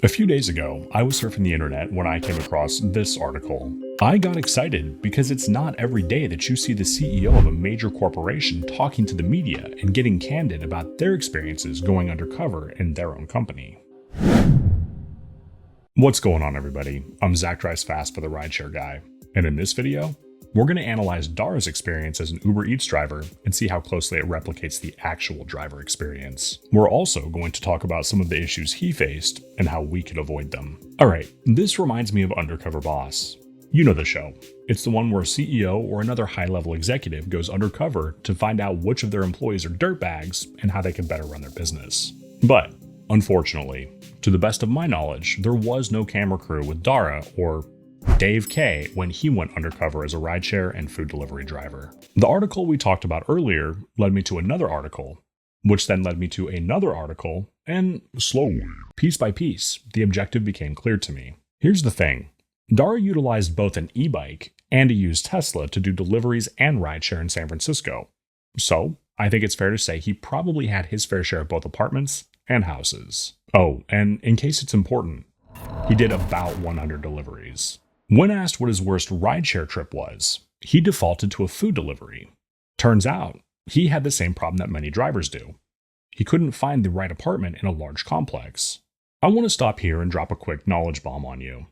A few days ago, I was surfing the internet when I came across this article. I got excited because it's not every day that you see the CEO of a major corporation talking to the media and getting candid about their experiences going undercover in their own company. What's going on, everybody? I'm Zach Drives Fast for the RideShare Guy, and in this video, we're going to analyze Dara's experience as an Uber Eats driver and see how closely it replicates the actual driver experience. We're also going to talk about some of the issues he faced and how we could avoid them. Alright, this reminds me of Undercover Boss. You know the show. It's the one where a CEO or another high-level executive goes undercover to find out which of their employees are dirtbags and how they can better run their business. But, unfortunately, to the best of my knowledge, there was no camera crew with Dara or Dave K when he went undercover as a rideshare and food delivery driver. The article we talked about earlier led me to another article, which then led me to another article, and slowly, piece by piece, the objective became clear to me. Here's the thing. Dara utilized both an e-bike and a used Tesla to do deliveries and rideshare in San Francisco. So, I think it's fair to say he probably had his fair share of both apartments and houses. Oh, and in case it's important, he did about 100 deliveries. When asked what his worst rideshare trip was, he defaulted to a food delivery. Turns out, he had the same problem that many drivers do. He couldn't find the right apartment in a large complex. I want to stop here and drop a quick knowledge bomb on you.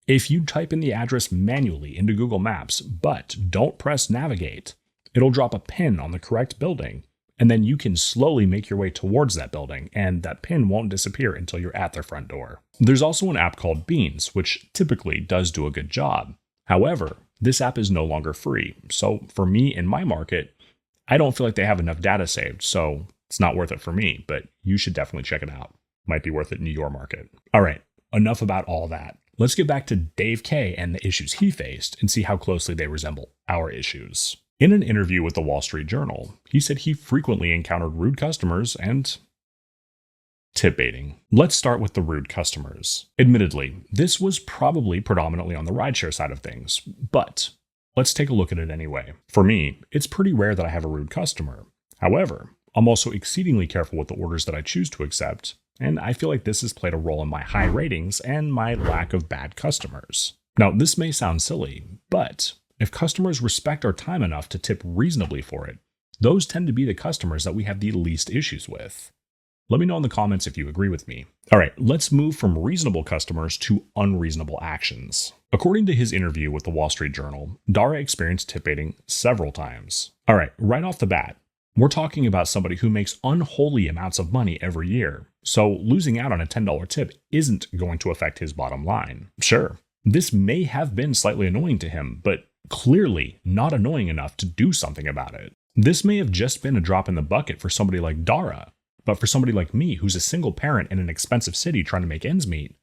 If you type in the address manually into Google Maps, but don't press navigate, it'll drop a pin on the correct building, and then you can slowly make your way towards that building, and that pin won't disappear until you're at their front door. There's also an app called Beans, which typically does do a good job. However, this app is no longer free, so for me in my market, I don't feel like they have enough data saved, so it's not worth it for me, but you should definitely check it out. Might be worth it in your market. Alright, enough about all that. Let's get back to Dave K and the issues he faced and see how closely they resemble our issues. In an interview with the Wall Street Journal, he said he frequently encountered rude customers and tip baiting. Let's start with the rude customers. Admittedly, this was probably predominantly on the rideshare side of things, but let's take a look at it anyway. For me, it's pretty rare that I have a rude customer. However, I'm also exceedingly careful with the orders that I choose to accept, and I feel like this has played a role in my high ratings and my lack of bad customers. Now, this may sound silly, but if customers respect our time enough to tip reasonably for it, those tend to be the customers that we have the least issues with. Let me know in the comments if you agree with me. Alright, let's move from reasonable customers to unreasonable actions. According to his interview with the Wall Street Journal, Dara experienced tip baiting several times. Alright, right off the bat, we're talking about somebody who makes unholy amounts of money every year, so losing out on a $10 tip isn't going to affect his bottom line. Sure, this may have been slightly annoying to him, but clearly not annoying enough to do something about it. This may have just been a drop in the bucket for somebody like Dara, but for somebody like me who's a single parent in an expensive city trying to make ends meet,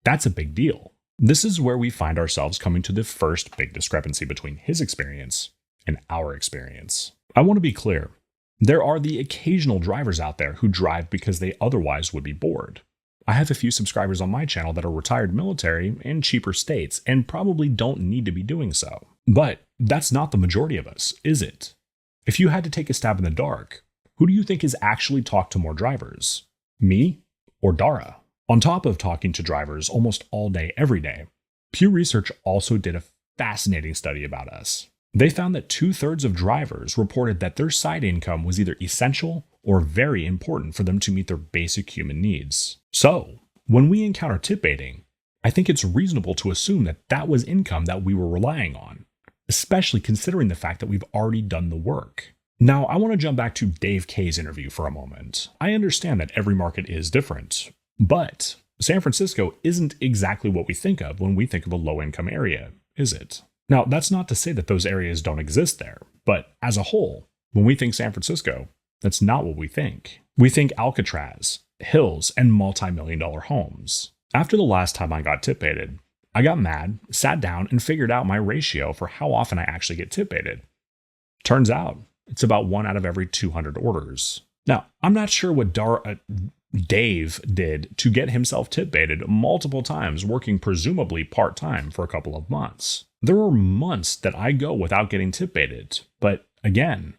that's a big deal. This is where we find ourselves coming to the first big discrepancy between his experience and our experience. I want to be clear. There are the occasional drivers out there who drive because they otherwise would be bored. I have a few subscribers on my channel that are retired military in cheaper states and probably don't need to be doing so. But that's not the majority of us, is it? If you had to take a stab in the dark, who do you think has actually talked to more drivers? Me or Dara? On top of talking to drivers almost all day, every day, Pew Research also did a fascinating study about us. They found that 2/3 of drivers reported that their side income was either essential or very important for them to meet their basic human needs. So, when we encounter tip baiting, I think it's reasonable to assume that that was income that we were relying on, especially considering the fact that we've already done the work. Now, I want to jump back to Dave K's interview for a moment. I understand that every market is different, but San Francisco isn't exactly what we think of when we think of a low-income area, is it? Now, that's not to say that those areas don't exist there, but as a whole, when we think San Francisco, that's not what we think. We think Alcatraz, hills, and multi-million-dollar homes. After the last time I got tip baited, I got mad, sat down, and figured out my ratio for how often I actually get tip baited. Turns out, it's about 1 out of every 200 orders. Now, I'm not sure what Dave did to get himself tip baited multiple times, working presumably part-time for a couple of months. There are months that I go without getting tip baited, but again,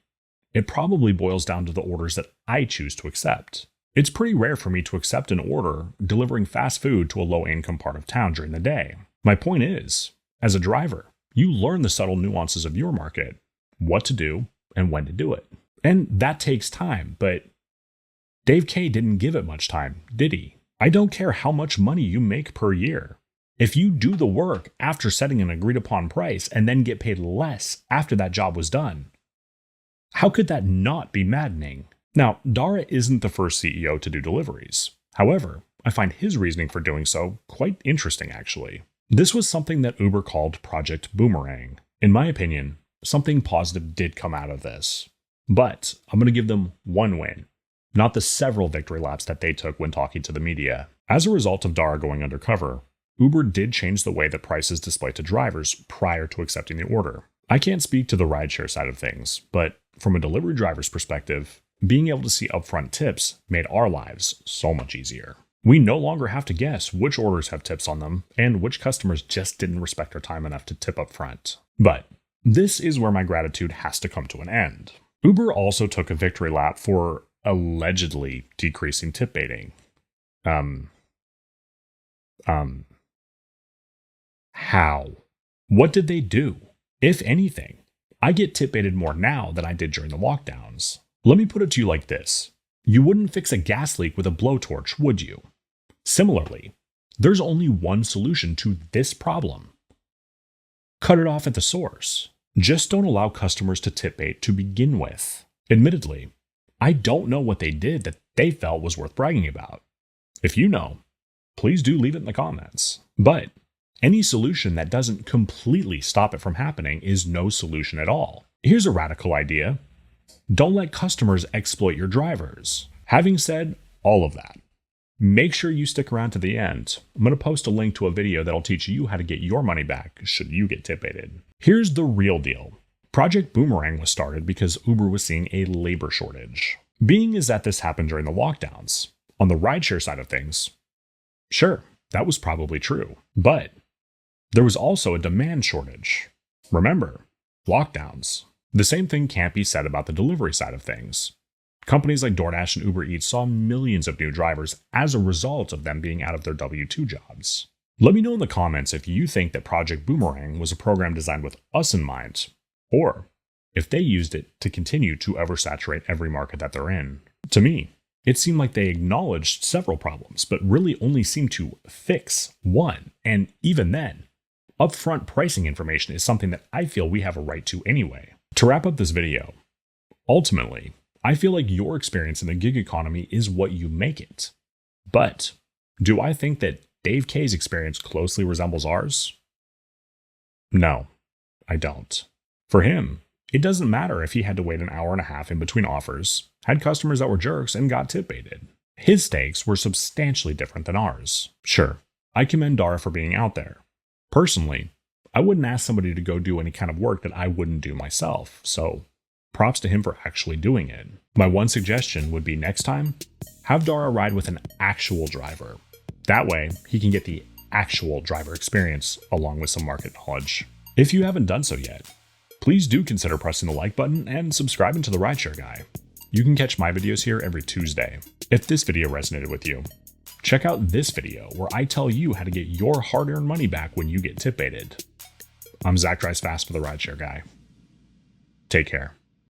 it probably boils down to the orders that I choose to accept. It's pretty rare for me to accept an order delivering fast food to a low-income part of town during the day. My point is, as a driver, you learn the subtle nuances of your market, what to do and when to do it. And that takes time, but Dave K didn't give it much time, did he? I don't care how much money you make per year. If you do the work after setting an agreed upon price and then get paid less after that job was done, how could that not be maddening? Now, Dara isn't the first CEO to do deliveries. However, I find his reasoning for doing so quite interesting, actually. This was something that Uber called Project Boomerang. In my opinion, something positive did come out of this. But I'm going to give them one win, not the several victory laps that they took when talking to the media. As a result of Dara going undercover, Uber did change the way that prices displayed to drivers prior to accepting the order. I can't speak to the rideshare side of things, but from a delivery driver's perspective, being able to see upfront tips made our lives so much easier. We no longer have to guess which orders have tips on them and which customers just didn't respect our time enough to tip up front. But this is where my gratitude has to come to an end. Uber also took a victory lap for allegedly decreasing tip baiting. How? What did they do? If anything, I get tip baited more now than I did during the lockdowns. Let me put it to you like this. You wouldn't fix a gas leak with a blowtorch, would you? Similarly, there's only one solution to this problem. Cut it off at the source. Just don't allow customers to tip bait to begin with. Admittedly, I don't know what they did that they felt was worth bragging about. If you know, please do leave it in the comments. But any solution that doesn't completely stop it from happening is no solution at all. Here's a radical idea. Don't let customers exploit your drivers. Having said all of that, make sure you stick around to the end. I'm going to post a link to a video that'll teach you how to get your money back should you get tip baited. Here's the real deal. Project Boomerang was started because Uber was seeing a labor shortage. Being is that this happened during the lockdowns. On the rideshare side of things, sure, that was probably true. But there was also a demand shortage. Remember, lockdowns. The same thing can't be said about the delivery side of things. Companies like Doordash and Uber Eats saw millions of new drivers as a result of them being out of their W-2 jobs. Let me know in the comments if you think that Project Boomerang was a program designed with us in mind, or if they used it to continue to oversaturate every market that they're in. To me, it seemed like they acknowledged several problems, but really only seemed to fix one, and even then, upfront pricing information is something that I feel we have a right to anyway. To wrap up this video, ultimately, I feel like your experience in the gig economy is what you make it. But do I think that Dave K's experience closely resembles ours? No, I don't. For him, it doesn't matter if he had to wait an hour and a half in between offers, had customers that were jerks, and got tip baited. His stakes were substantially different than ours. Sure, I commend Dara for being out there. Personally, I wouldn't ask somebody to go do any kind of work that I wouldn't do myself, so props to him for actually doing it. My one suggestion would be next time, have Dara ride with an actual driver. That way, he can get the actual driver experience along with some market knowledge. If you haven't done so yet, please do consider pressing the like button and subscribing to the RideShare Guy. You can catch my videos here every Tuesday. If this video resonated with you, check out this video where I tell you how to get your hard-earned money back when you get tip baited. I'm Zach Drives Fast for the RideShare Guy. Take care.